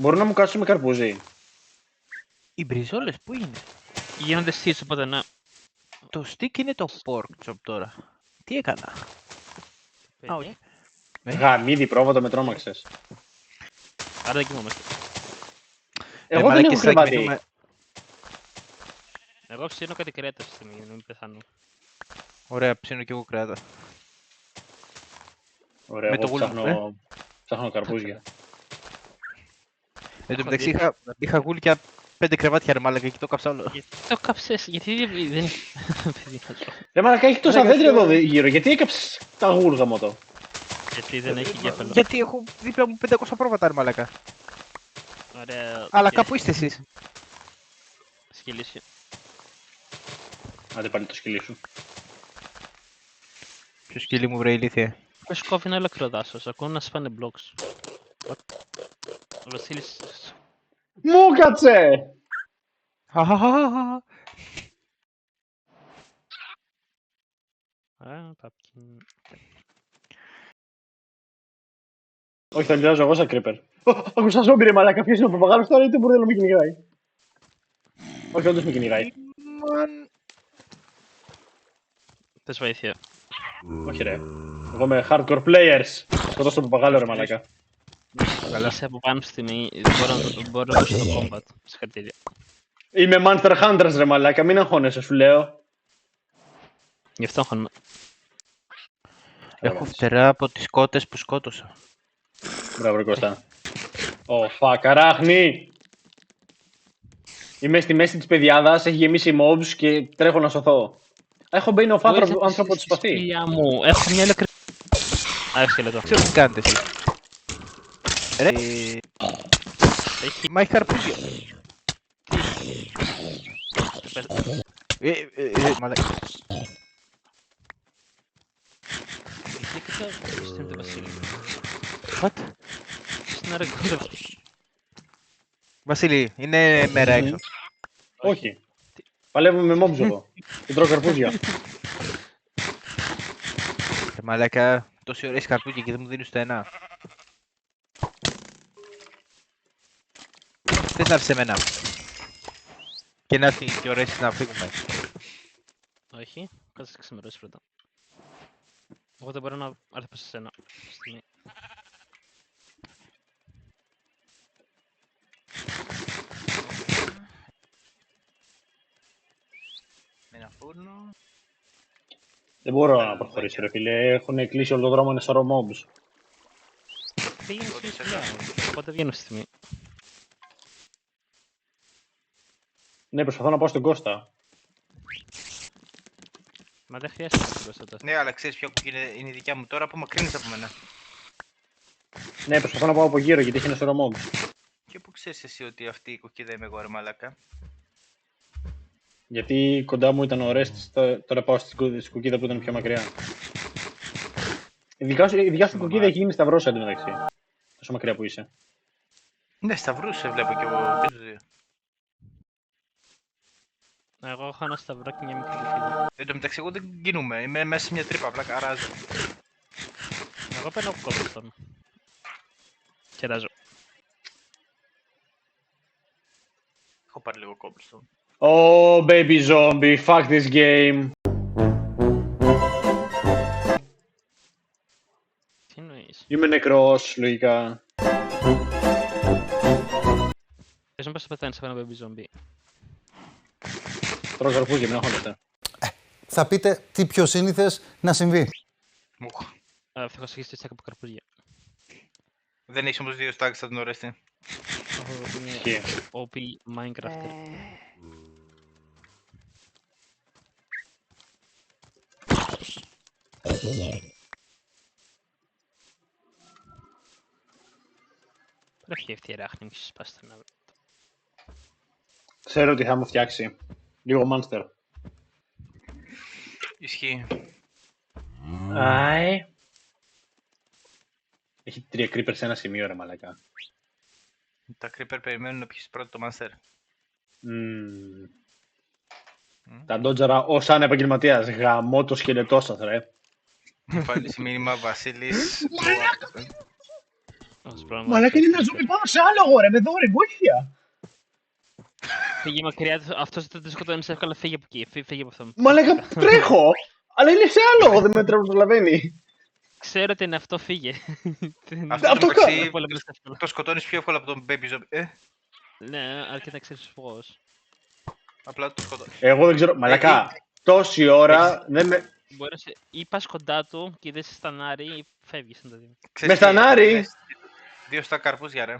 Μπορούν να μου κάτσουν με καρπούζι. Οι μπριζόλες πού είναι? Γίνονται στήσεις, οπότε ναι. Το stick είναι το pork chop τώρα. Τι έκανα? Α, όχι. Γαμίδι πρόβατο με τρόμαξες. Άρα δεν κοιμόμαστε. Εγώ δεν έχω κρεβάτι. Εγώ ψήνω κάτι κρέατα στη στιγμή, για να μην πεθάνω. Ωραία, ψήνω κι εγώ κρέατα. Ωραία, Με εγώ το γούλμα, ψάχνω καρπούζια. Εν τω μεταξύ είχα γούλικια 5 κρεβάτια ρε μάλακα και το κάψα όλο. Γιατί το κάψες, γιατί δεν... Ρε μαλάκα, έχει τόσα δέντρα εδώ γύρω, γιατί έκαψες τα γούλγα μου το. Γιατί δεν έχει κέφαλο. Γιατί έχω δίπλα μου 500 πρόβατα ρε μάλακα. Ωραία. Αλλά κάπου είστε εσείς. Σκυλίσιο. Άντε πάλι το σκυλί σου. Ποιο σκυλί μου βρε ηλίθεια. Πες κόβει ένα ολόκληρο δάσος, ακούω να σπάνε blocks. Ο Βασίλης... Μου κάτσε! Παπκιν... Όχι, θα λιάζω εγώ σαν κρύπερ. Ακούσα ζόμπι ρε μαλάκα, ποιος είναι ο παπαγάλος τώρα ή το μπουρδέλο με κυνηγάει. Όχι, όντως με κυνηγάει. Πες βοήθεια. Όχι ρε. Εγώ είμαι hardcore players. Σκοτώ στον παπαγάλο ρε μαλάκα. Είσαι από πάνω στη στιγμή, μπορώ να δώσω το combat. Συγχαρητήρια. Είμαι Monster Hunters ρε μαλάκα, μην αγχώνεσαι σου λέω. Γι' αυτό χώνουμε. Έχω φτερά από τις κότες που σκότωσα. Μπράβο ρε Κώστα. Ω, φακαράχνη! Είμαι στη μέση της πεδιάδας, έχει γεμίσει mobs και τρέχω να σωθώ. Έχω μπαίνει ο άνθρωπο της σπαθή. Φιλιά μου, έχω μια ελεκτρική... Α, έχει σκελετό. Ξέρω τι κάνετε εσείς. Ρε, μα έχει καρπούζια. Μαλάκα. Γιατί στην το Βασίλη. What? Στην αρεγκόντα. Βασίλη, είναι μέρα έξω. Όχι. Παλεύουμε με mobs εδώ. Και τρώω καρπούζια. Μαλάκα, τόση ώρα έχεις καρπούζια και δεν μου δίνεις το ένα. Θες να έρθεις σε μένα. Και να έρθει και ώρα εσείς να φύγουμε. Όχι, κάτσε να ξημερώσει πρώτα. Εγώ δεν μπορώ να έρθω σε σένα. Στιγμή. Με ένα φούρνο. Δεν μπορώ να προχωρήσω ρε φίλε, έχουν κλείσει όλο το δρόμο ένα σωρό mobs. Πήγαινε στη δουλειά, οπότε βγαίνω στη στιγμή. Ναι, προσπαθώ να πάω στον Κώστα. Μα δεν χρειάζεται να την τόσο. Ναι, αλλά ξέρεις ποια κουκκί είναι η δικιά μου τώρα, απομακρύνεις από μένα. Ναι, προσπαθώ να πάω από γύρω γιατί έχει ένα σωρό mobs. Και πού ξέρεις εσύ ότι αυτή η κουκκίδα είμαι εγώ ρε μαλάκα. Γιατί κοντά μου ήταν ο Ρέστης, τώρα πάω στην κουκκίδα που ήταν πιο μακριά. Η δικιά σου κουκκίδα έχει γίνει σταυρός εντωμεταξύ. Τόσο μακριά που είσαι. Ναι, σταυρούς σε βλέπω κι εγώ και τους δύο. Εγώ έχω ένα σταυρό και μια μικρή κουκκίδα. Εν τω μεταξύ εγώ δεν κινούμαι, είμαι μέσα σε μια τρύπα, απλά καράζω. Εγώ παίρνω κόμπλστον. Κεράζω. Έχω πάρει λίγο κόμπλστον. Oh, baby zombie, fuck this game. Τι εννοείς? Είμαι νεκρός, λογικά. Πες μου πώς θα πεθάνεις από ένα baby zombie. Τρώω καρπούζια, μην αγχώνεστε. Θα πείτε τι πιο σύνηθες να συμβεί. Μουχ. Ευτυχώς έχεις τη στέκα από καρπούζια. Δεν έχεις όμως δύο στάκες από τον Ορέστη. Έχω είναι Ισχύει. OP Minecrafter. Πρέπει αυτή η ράχνη μου σπάσει τον άλλο. Ξέρω ότι θα μου φτιάξει. Λίγο monster. Ισχύει. Άι. Έχει 3 creepers σε ένα σημείο ρε μαλακά. Τα creeper περιμένουν να πιεις πρώτο το monster. Τα ντότζαρα ως αν επαγγελματίας. Γαμώ το σκελετό σας ρε. Πάλι σε μήνυμα Βασίλης. Ως πράγμα, Μαλάκα είναι ένα ζώμι πάνω σε άλογο, ρε, με δώρε, βοήθεια. Φύγε μακριά, αυτός δεν το σκοτώνεις εύκολα, φύγε από εκεί, φύγε από αυτόν. Μαλάκα τρέχω, αλλά είναι σε άλογο, δεν με προλαβαίνει. Ξέρω ότι είναι αυτό, φύγε. Αυτό Αυτό κάνω. μεταξύ Πολεμήσεις εύκολα. το σκοτώνεις πιο εύκολα από τον Baby Zombie. Ναι, αρκεί να ξέρεις πώς. Απλά το σκοτώνεις. Εγώ δεν ξέρω, μαλάκα, τόση ώρα δεν με... Μπορεί να σε ή πας κοντά του και δεν σε στανάρει ή φεύγεις να το δει. Ξέρεις Με στανάρι. τι, 2 στα καρπούζια, ρε.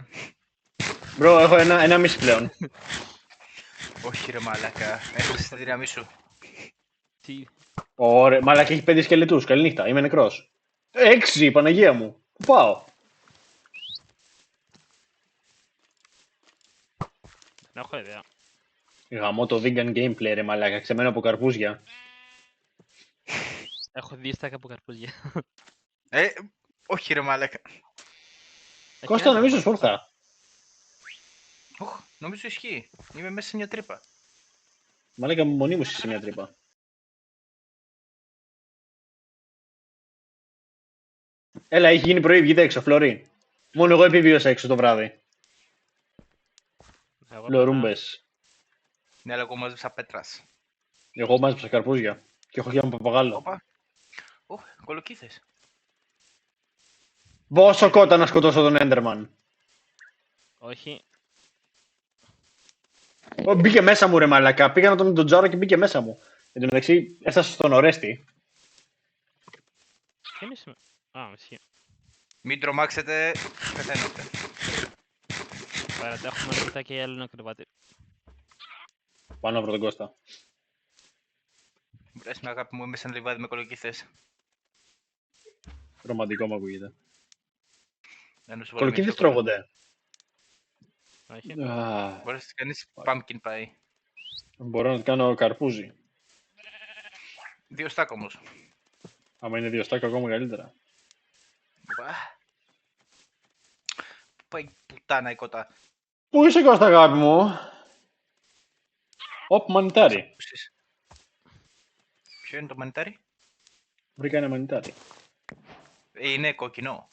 Μπρο, έχω ένα μισή πλέον. Όχι, ρε μαλάκα. Έχασες τη δύναμή σου. Τι, Ωραία, μαλάκα έχει 5 σκελετούς, καληνύχτα, είμαι νεκρός. 6, Παναγία μου, πού πάω. δεν έχω ιδέα. Γαμώ το vegan gameplay ρε μαλάκα, ξεμένο από καρπούζια. Έχω 2 στάκα από καρπούζια. Όχι, ρε μαλάκα. Κώστα, νομίζω σφόρθα. Νομίζω ισχύει. Είμαι μέσα σε μια τρύπα. Μαλάκα μονίμως είσαι σε μια τρύπα. Έλα, έχει γίνει πρωί, βγείτε έξω, Φλωρί. Μόνο εγώ επιβίωσα έξω το βράδυ. Φλωρούμπες. Ναι, αλλά εγώ μάζεψα πέτρας. Εγώ μάζεψα καρπούζια. Και έχω και ένα παπαγάλο. Όπα. Κολοκύθες. Πόσο κότα να σκοτώσω τον Enderman. Όχι. Μπήκε μέσα μου ρε μαλάκα. Πήγα να τον τζάρο και μπήκε μέσα μου. Εν τω μεταξύ έφτασα στον Ορέστη. Τι είναι σήμερα. Α, ισχύει. Μην τρομάξετε, πεθαίνετε. Παρά τα έχουμε μετά και άλλο ένα κρεβάτι. Πάνω από τον Κώστα. Μπρες με αγάπη μου, είμαι σαν λιβάδι με κολοκύθες. Ρομαντικό μου ακούγεται. Να σου βάλω μια Κολοκύθες σοκολάτα. τρώγονται. Όχι. Μπορείς να κάνεις pumpkin pie. Μπορώ να κάνω καρπούζι. 2 στάκ όμως. Άμα είναι 2 στάκα ακόμα καλύτερα. Πού πάει η πουτάνα η κότα. Πού είσαι Κώστα αγάπη μου. Οπ, μανιτάρι. Ποιο είναι το μανιτάρι? Βρήκα ένα μανιτάρι. Είναι κόκκινο.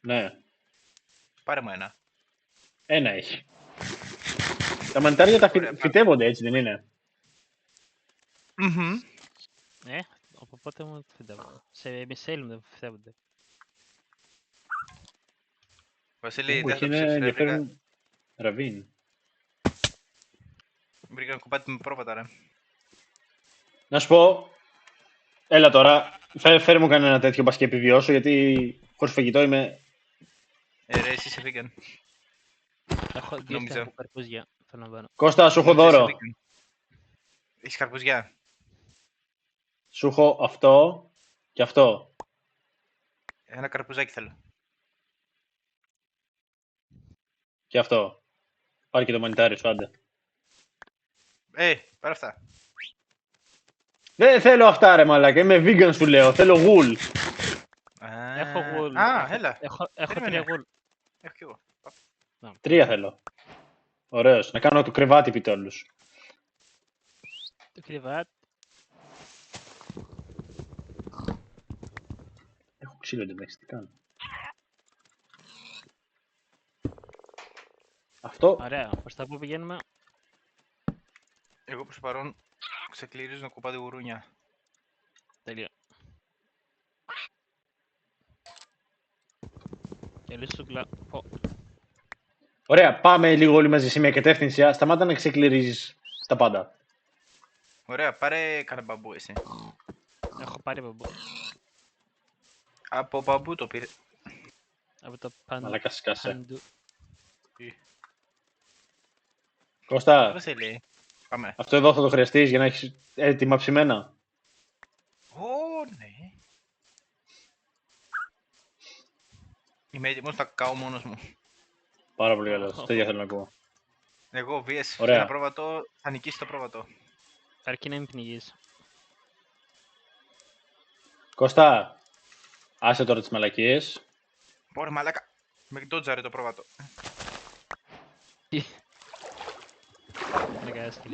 Ναι, Πάρε μου ένα. ένα έχει. Τα μανιτάρια τα Ωραία, φυτεύονται έτσι δεν είναι. Μμμ. Από πότε μου φυτεύονται. Σε μισέλ δεν φυτεύονται. Βασίλη, Που δεν έχει θα το ένα ψήσεις, ρε. ενδιαφέρον ραβίν. Βρήκα ένα κομμάτι με πρόβατα, ρε. Να σου πω, έλα τώρα, φέρε μου κανένα τέτοιο μπας και επιβιώσω, γιατί χωρίς φαγητό είμαι... Ρε, εσύ είσαι vegan. Έχω 2 Νόμιζα. στάκα από καρπούζια. Θα να βάλω. Κώστα, σου έχω Νόμιζα είσαι δώρο. vegan. Έχεις καρπουζιά. Σου έχω αυτό και αυτό. Ένα καρπουζάκι θέλω. Και αυτό. Πάρε και το μανιτάρι σου, άντε. Πάρε αυτά. Δεν θέλω αυτά ρε μαλάκα, είμαι vegan σου λέω, θέλω γουλ. Έχω γουλ. Έλα. Έχω 3 Περίμενε. γουλ. Έχω κι εγώ. 3 θέλω. Ωραίος, να κάνω το κρεβάτι επιτέλους. Το κρεβάτι. Έχω ξύλο εντωμεταξύ, τι κάνω. Αυτό, Ωραία. Προς τα που πηγαίνουμε. Εγώ προς το παρόν ξεκληρίζω να κουπάτε γουρούνια. Τέλεια. Και λύσου του κλα... ωραία, πάμε λίγο όλοι μαζί σε μια κατεύθυνση, σταμάτα να ξεκληρίζεις τα πάντα. Ωραία, πάρε κανένα μπαμπού εσύ. Έχω πάρει μπαμπού. Από μπαμπού το πήρε. Από το παντού. Μαλάκα σκάσε. Παντού. Κώστα, Βασίλη. Πάμε. αυτό εδώ θα το χρειαστείς για να έχεις έτοιμα ψημένα. Ναι. Είμαι έτοιμος να καώ μόνος μου. Πάρα πολύ καλό, τέτοια θέλω να ακούω. Εγώ βίες Ωραία. ένα πρόβατο, θα νικήσει το πρόβατο. Αρκεί να μην πνιγείς. Κώστα, άσε τώρα τις μαλακίες. Πόρε μαλάκα. Με ντότζαρε το πρόβατο.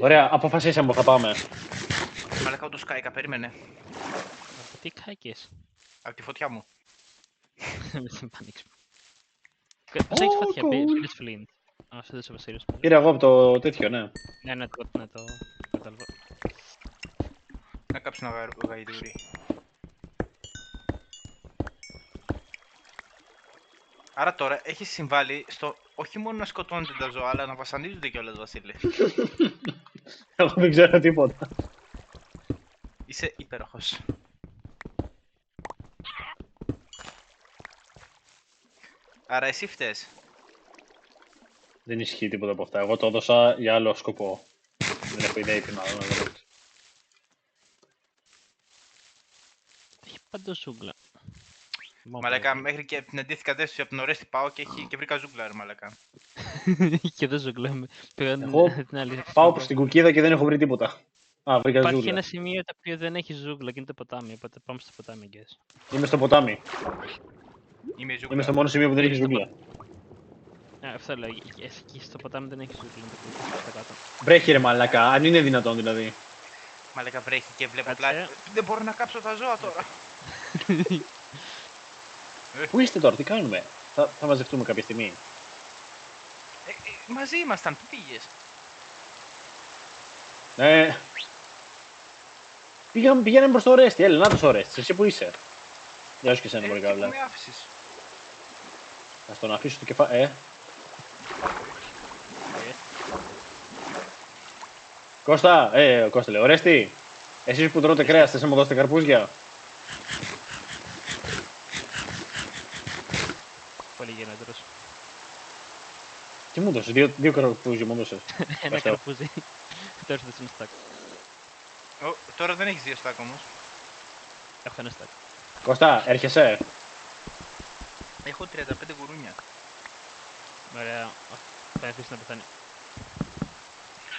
Ωραία, αποφασίσαμε που θα πάμε. Μαλάκα όντως κάηκα, περίμενε. Από τι κάκες. Από τη φωτιά μου. Μην πανίξουμε. Πώς έχεις φωτιά, cool. πήρες Flint. Α, σε δώσε ο Βασίλης. Πήρα εγώ από το τέτοιο, ναι. Ναι, το κατάλαβα. Να κάψω ένα γαϊδούρι. Άρα τώρα έχει συμβάλει στο όχι μόνο να σκοτώνονται τα ζώα, αλλά να βασανίζονται κιόλας, Βασίλη. Εγώ δεν ξέρω τίποτα. Είσαι υπέροχος. Άρα εσύ φταίς. Δεν ισχύει τίποτα από αυτά. Εγώ το έδωσα για άλλο σκοπό. Δεν έχω ιδέα τι μάλλον. Έχει παντού ζούγκλα. Μαλάκα, μέχρι και την αντίθετη κατεύθυνση από την Ορέστη πάω και βρήκα ζούγκλα, ρε μαλάκα. Και εδώ ζούγκλα. Πήγαν Εγώ την άλλη. πάω προς την κουκίδα και δεν έχω βρει τίποτα. Α, βρήκα Υπάρχει ζούγκλα. ένα σημείο το οποίο δεν έχει ζούγκλα και είναι το ποτάμι. Οπότε πάμε στο ποτάμι, guys. Είμαι στο ποτάμι. Είμαι η ζούγκλα. Είμαι στο μόνο σημείο που δεν έχει ζούγκλα. Αυτό λέω. Εκεί στο ποτάμι δεν έχει ζούγκλα. Είναι το πιο στα κάτω. Βρέχει ρε μαλάκα, αν είναι δυνατόν δηλαδή. Μαλάκα, βρέχει και βλέπω Κάτσε. πλάτη. Δεν μπορώ να κάψω τα ζώα τώρα. Πού είστε τώρα, τι κάνουμε. Θα μαζευτούμε κάποια στιγμή. Μαζί ήμασταν, πού πήγες. Πηγαίναμε προς το Ορέστη, έλα, να το Ορέστη, εσύ που είσαι. Γεια σου και εσένα μπορεί Και καλά. πού με άφησες. Θα τον αφήσω το κεφάλι, Κώστα, Κώστα λέει, Ορέστη, εσείς που τρώτε κρέας, θες να μου δώσετε καρπούζια. Πολύ γενναιότερος. Τι μου έδωσες, δύο καρπούζια μου έδωσες. Ένα Ευχαριστώ. καρπούζι. Τώρα δεν είναι stack. Τώρα δεν έχεις 2 στάκ όμως. Έχω ένα stack. Κώστα, έρχεσαι. Έχω 35 γουρούνια. Ωραία. Θα αφήσει να πεθάνει.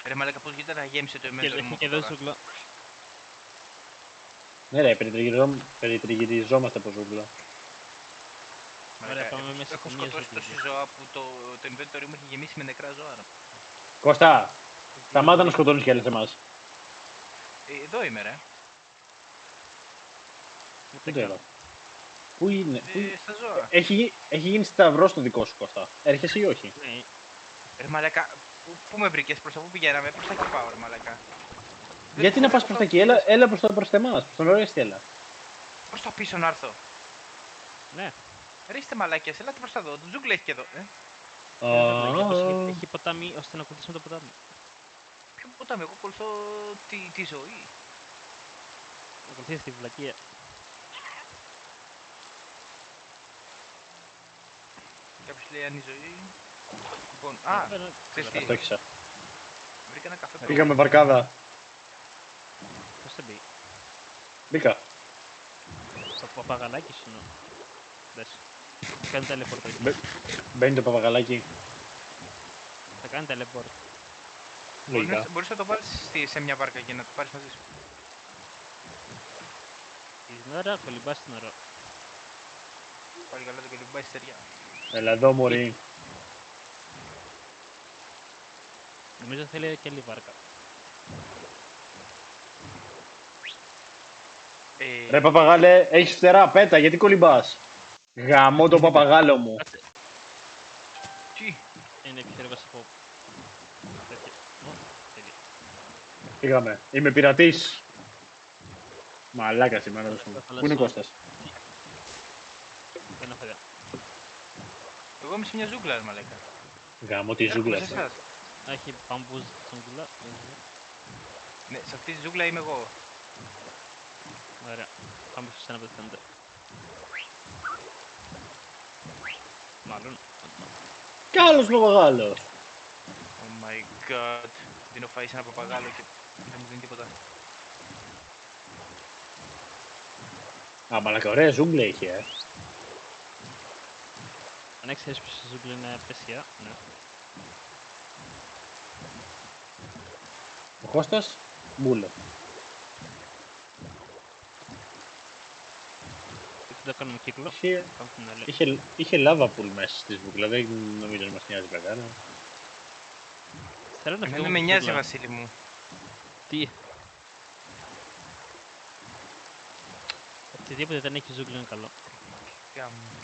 Ρε μαλάκα, πώς γίνεται να γέμισε το Και inventory μου έχει και εδώ τώρα. ζούγκλα. Ναι ρε, περιτριγυριζόμαστε από ζούγκλα. Ωραία, πάμε μέσα Έχω σε μία σκοτώσει ζούγκλα. τόση ζώα που το inventory μου έχει γεμίσει με νεκρά ζώα. Ρε. Κώστα, σταμάτα να σκοτώνεις κι άλλες εμάς. Εδώ είμαι ρε. Δεν ξέρω. Πού είναι, Στα ζώα. έχει γίνει σταυρός το δικό σου Κώστα. Έρχεσαι ή όχι. Ναι, Ρε μαλάκα, πού με βρήκες, προς τα πού πηγαίναμε, προς τα εκεί πάω ρε μαλάκα. Γιατί να πας προς τα εκεί, έλα προς τα εμάς, προς τον Ορέστη έλα. Προς τα πίσω να έρθω. ναι. Ρε είστε μαλάκες, ελάτε προς τα εδώ, το ζούγκλα έχει και εδώ. Έχει ποτάμι ώστε να ακολουθήσουμε το ποτάμι. Ποιο ποτάμι, εγώ ακολουθώ τη ζωή. Ακολουθήσει τη βλακεία. Κάποιος λέει αν η ζωή. Λοιπόν, α, ξέρεις τι, Αυτό έχισα. βρήκα ένα καφέ. Πήγαμε βαρκάδα. Πώς θα μπει. Μπήκα. Το παπαγαλάκι σου είναι. Δες. Θα κάνει teleport εκεί. Μπαίνει το παπαγαλάκι. Θα κάνει teleport. Λογικά. Μπορείς να το βάλεις σε μια βάρκα και να το πάρεις μαζί σου. Την ώρα κολυμπάς την ώρα. Πάλι καλά το κολυμπάει στεριά. Έλα εδώ μωρή. Νομίζω θέλει και άλλη βάρκα. Ρε παπαγάλε, έχεις φτερά, πέτα, γιατί κολυμπάς. Γαμώ το παπαγάλο μου. Κάτσε. Τι, Είναι επιχειρήβας από... τέτοιο. Τέλεια. Πήγαμε. Είμαι πειρατής. Μαλάκα σήμερα το πούμε. Πού είναι ο Κώστας. Δεν έχω ιδέα. εγώ είμαι σε μια ζούγκλα ρε μαλάκα. Γαμώ τη ζούγκλα Έρχομαι σε αυτή. εσάς. Έχει μπαμπούζ στον κουλά. Ναι, σε αυτή τη ζούγκλα είμαι εγώ. Ωραία. Πάμε σε σένα που δεν φαίνεται. Μάλλον. Κι άλλος παπαγάλος. Oh my god. Δίνω φαΐ σε ένα παπαγάλο και δεν μου δίνει τίποτα. Α, μαλάκα, ωραία ζούγκλα είχε, Αν έχεις θέση που στη ζούγκλα είναι πεσιά, ναι. Ο Κώστας, μπούλο. Δεν το κάνουμε κύκλο. Είχε, Πάμε στην άλλη. είχε lava pool μέσα στη ζούγκλα, δεν νομίζω να μας νοιάζει κακά. Θέλω να Εμένα φύγω με από τη νοιάζει ζούγκλα. Βασίλη μου. Τι. Οτιδήποτε δεν έχει ζούγκλα είναι καλό.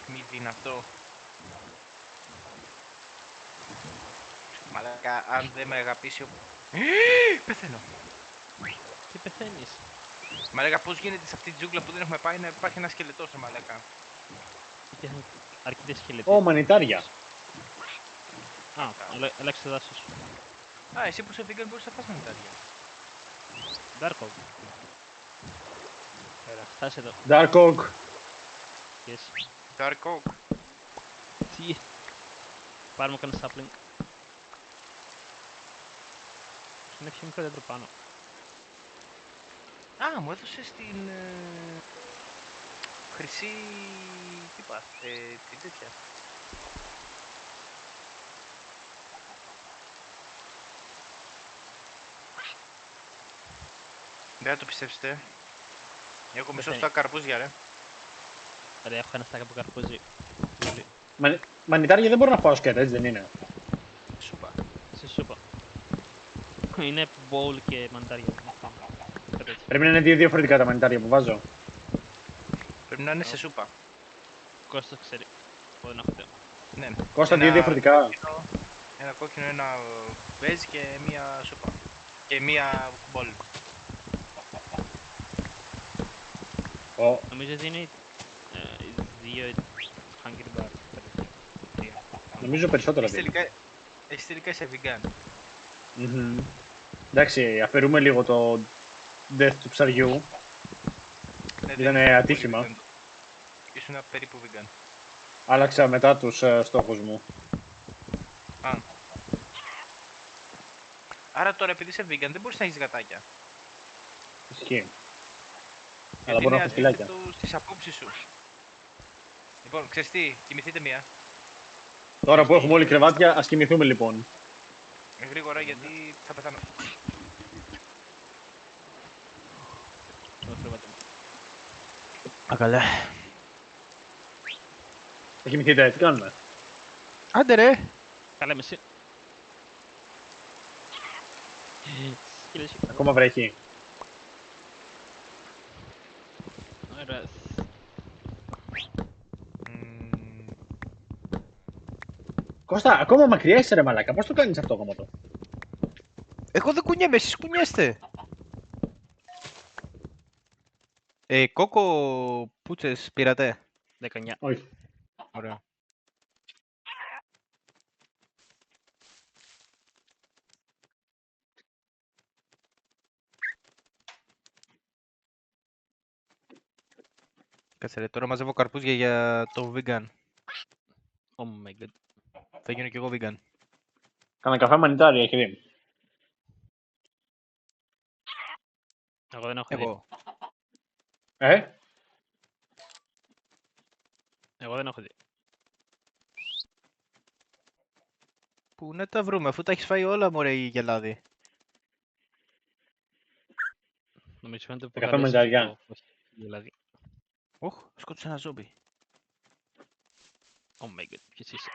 Μη δυνατό. Μαλάκα, αν δεν με αγαπήσει ο... Πεθαίνω. Τι πεθαίνεις. Μαλάκα, πώς γίνεται σε αυτή τη τζούγκλα που δεν έχουμε πάει να υπάρχει ένα σκελετός, μαλάκα. Γιατί έχουν αρκετές σκελετές. Ω, μανιτάρια. Α, αλλάξε το δάσος. Α, εσύ που είσαι vegan μπορείς να φας μανιτάρια. Darko. Ωραία, φτάσε εδώ. Dark Oak. Yes. Dark Oak. Τι. Πάρουμε κανένα sapling. Είναι πιο μικρό δέντρο πάνω. Α, μου έδωσες την... χρυσή... τι πας, την τέτοια. Δεν θα το πιστέψετε. Έχω μισό Πεθαίνει. στα καρπούζια, ρε. Ωραία, έχω ένα στάκα από καρπούζι. Μανιτάρια δεν μπορώ να φάω σκέτα, έτσι δεν είναι. Σούπα. Σε σούπα. Είναι bowl και μαντάρια. Κάτι τέτοιο. Πρέπει να είναι δύο διαφορετικά τα μανιτάρια που βάζω. Πρέπει να είναι σε σούπα. Κώστας ξέρει. Εγώ δεν έχω ιδέα. Ναι. Κώστα, δύο Ένα διαφορετικά. κόκκινο, ένα κόκκινο, ένα μπέζ και μία σούπα. Και μία μπολ. Ω, Νομίζω δίνει δύο hungry bar. Κάτι τέτοιο. Τρία. νομίζω περισσότερο Εσύ δίνει. τελικά είσαι vegan. Μμμ. Εντάξει, αφαιρούμε λίγο το death του ψαριού. Ναι, Ήτανε δεν είσαι ατύχημα. πολύ vegan. Ήσουν περίπου vegan. Άλλαξα μετά τους στόχους μου. Α. Άρα τώρα επειδή είσαι vegan δεν μπορείς να έχεις γατάκια. Ισχύει. Αλλά Γιατί μπορώ να είναι έχω σκυλάκια. αντίθετο στις απόψεις σου. Λοιπόν, ξέρεις τι, κοιμηθείτε μία. Τώρα που έχουμε όλοι κρεβάτια, ας κοιμηθούμε λοιπόν. Γρήγορα γιατί θα πεθάνω. Το κρεβάτι μου. Ακαλέ. Θα κοιμηθείτε, τι κάνουμε. Άντε ρε. Καλά είμαι εσύ. Σκύλες. Ακόμα βρέχει. Ωραία. Μμμ. Κώστα, ακόμα μακριά είσαι ρε μαλάκα, πώς το κάνεις αυτό ακόμα το. Εγώ δεν κουνιέμαι, εσείς κουνιέστε. Κόκο πούτσες πήρατε. 19. Όχι. Ωραία. Κάτσε ρε, τώρα μαζεύω καρπούζια για το vegan. Oh my god. Θα γίνω κι εγώ vegan. Κάνα καφέ μανιτάρια, έχει δει. Εγώ δεν έχω δει. Εγώ. Εγώ δεν έχω δει. Πού να τα βρούμε, αφού τα έχεις φάει όλα μωρέ η γελάδη. Νομίζω φαίνεται που καφέ καλές με ζαριά. το- όχι, δηλαδή. Οχ, σκότωσα ένα ζόμπι. Oh my god, ποιος είσαι.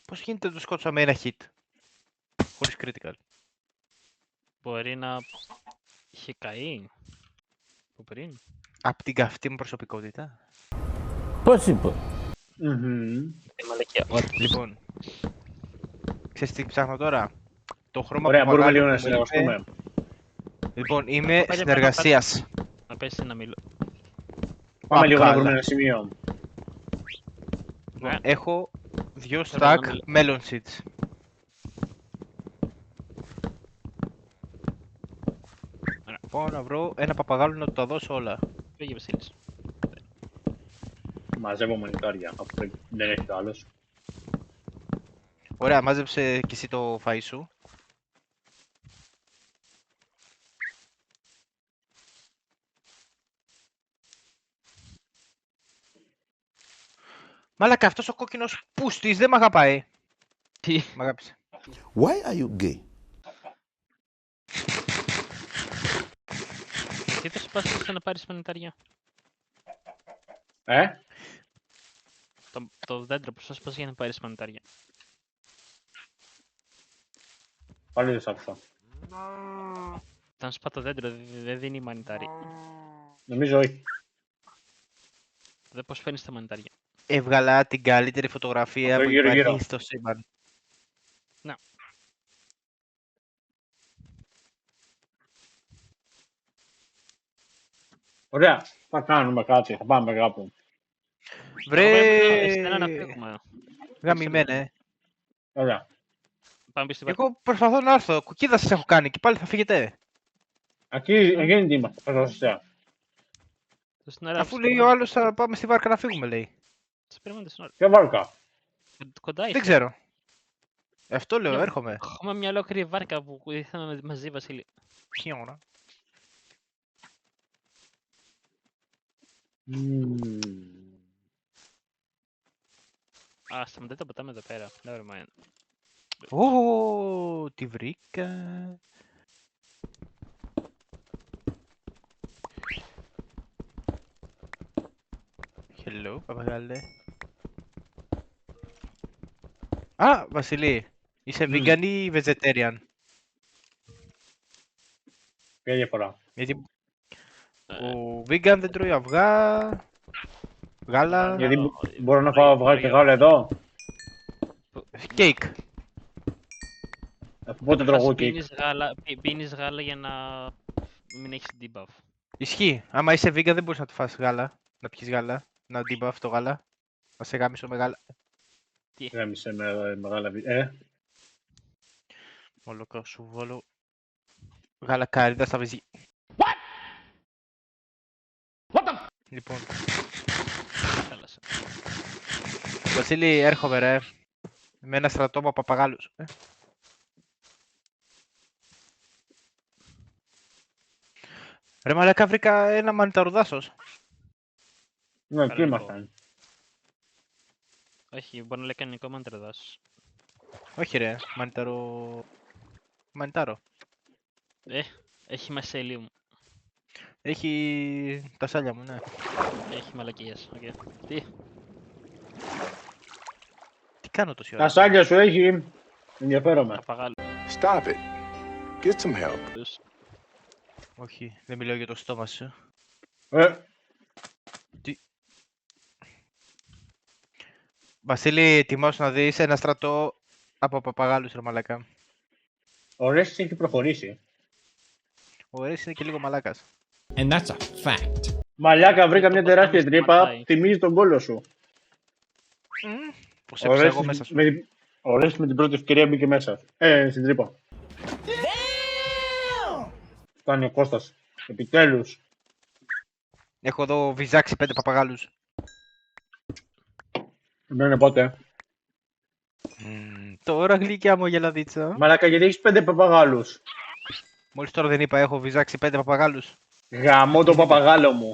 Πώς γίνεται να το σκότωσα με ένα hit. Χωρίς critical. Μπορεί να είχε καεί από πριν. Απ' την καυτή μου προσωπικότητα. Μμμ. Μαλακία. Λοιπόν. Ξέρεις τι ψάχνω τώρα. Το χρώμα Ωραία, που μπορούμε λίγο παγάλιο να που μου είπε. συνεργαστούμε. Λοιπόν, είμαι Πάλι συνεργασίας. Να πέσει να μιλώ. Πάμε λίγο να καλά. βρούμε ένα σημείο. Λοιπόν, έχω 2 Θέλω να stack melon seeds. Ωραία. Πάω να βρω ένα παπαγάλο να του τα δώσω όλα. Πήγε Βασίλης. Μαζεύω μανιτάρια, αφού δεν έχει το άλλος. Ωραία, μάζεψε κι εσύ το φαΐ σου. Μάλακα, αυτός ο κόκκινος πούστης δεν μ' αγαπάει. Τι. Μ' αγάπησε. Why are you gay? Τι θα σπάσεις να πάρεις μανιτάρια. Το δέντρο που σας πας για να πάρεις μανιτάρια. Πάλι δεν σ' άκουσα. Όταν σπά το δέντρο δεν δίνει μανιτάρι. Νομίζω όχι. Δεν πώς φέρνεις τα μανιτάρια. Έβγαλα την καλύτερη φωτογραφία Αυτό που γύρω-γύρω. υπάρχει στο σύμπαν. Να. Ωραία. Θα κάνουμε κάτι. Θα πάμε κάπου. Εσένα να Βρε. φύγουμε. Γαμημένε. Ωραία. Πάμε στην βάρκα. Εγώ προσπαθώ να έρθω. Κουκίδα σας έχω κάνει και πάλι θα φύγετε. Εκείνη τι είμαστε. Πρωτοσυστέα. Στην ώρα Αφού λέει ο άλλος θα πάμε στη βάρκα να φύγουμε, λέει. Σε περιμένετε στην ώρα. Ποια βάρκα. Κοντά Δεν είσαι. ξέρω. Αυτό λέω, Ναι. έρχομαι. Έχουμε μια ολόκληρη βάρκα που ήρθαμε μαζί, Βασίλη. Ποια ώρα. Α, σταματάει το ποτάμι εδώ πέρα. Never mind. Ω, τη βρήκα. Hello, παπαγάλε. Α, Βασιλή, είσαι vegan ή vegetarian? Ποια διαφορά. Γιατί ο vegan δεν τρώει αυγά, γάλα, Γιατί μπορώ να φάω αυγά και γάλα εδώ. κέικ. Πότε τρώω εγώ κέικ. Πίνεις γάλα για να μην έχεις debuff. Ισχύει. Άμα είσαι vegan δεν μπορείς να του φας γάλα, να πιεις γάλα, να debuff το γάλα. Να σε γάμισω με γάλα. Γάμισε με μεγάλα Μολόκα σου βάλω γάλα κάριδα στα βυζί. Λοιπόν, Θάλασσα. Βασίλη, έρχομαι ρε. Με ένα στρατό από παπαγάλους. Ρε μαλάκα, βρήκα ένα μανιταρουδάσος. Ναι, εκεί Παραλίγο. ήμασταν. Όχι, μπορεί να λέει κανονικό μαντρεδάς. Όχι ρε, μανιταρο... Μανιτάρο. Έχει μασέλιο μου. Έχει τα σάλια μου, ναι. Έχει μαλακίες. Okay. Τι, Τι κάνω τόση ώρα. Τα σάλια σου έχει. Ενδιαφέρομαι. παπαγάλους. Stop it. Get some help. Όχι, δεν μιλάω για το στόμα σου. Βασίλη, ετοιμάσου να δεις ένα στρατό από παπαγάλους ρε μαλάκα. Ο Ρέστης έχει προχωρήσει. Ο Ρέις είναι και λίγο μαλάκας. And that's a fact. Μαλάκα, βρήκα μια Το τεράστια ποτάμι τρύπα. σταματάει. Θυμίζει τον κόλο σου. Πως έψα εγώ μέσα σου. Ο Ρέστης με την πρώτη ευκαιρία μπήκε μέσα. Στην τρύπα. Φτάνει ο Κώστας. Επιτέλους. Έχω εδώ βυζάξει 5 παπαγάλους. Δεν είναι πότε. Τώρα γλυκιά μου γελαδίτσα. Μαλάκα, γιατί έχεις 5 παπαγάλους. Μόλις τώρα δεν είπα έχω βυζάξει 5 παπαγάλους. Γαμώ τον παπαγάλο μου.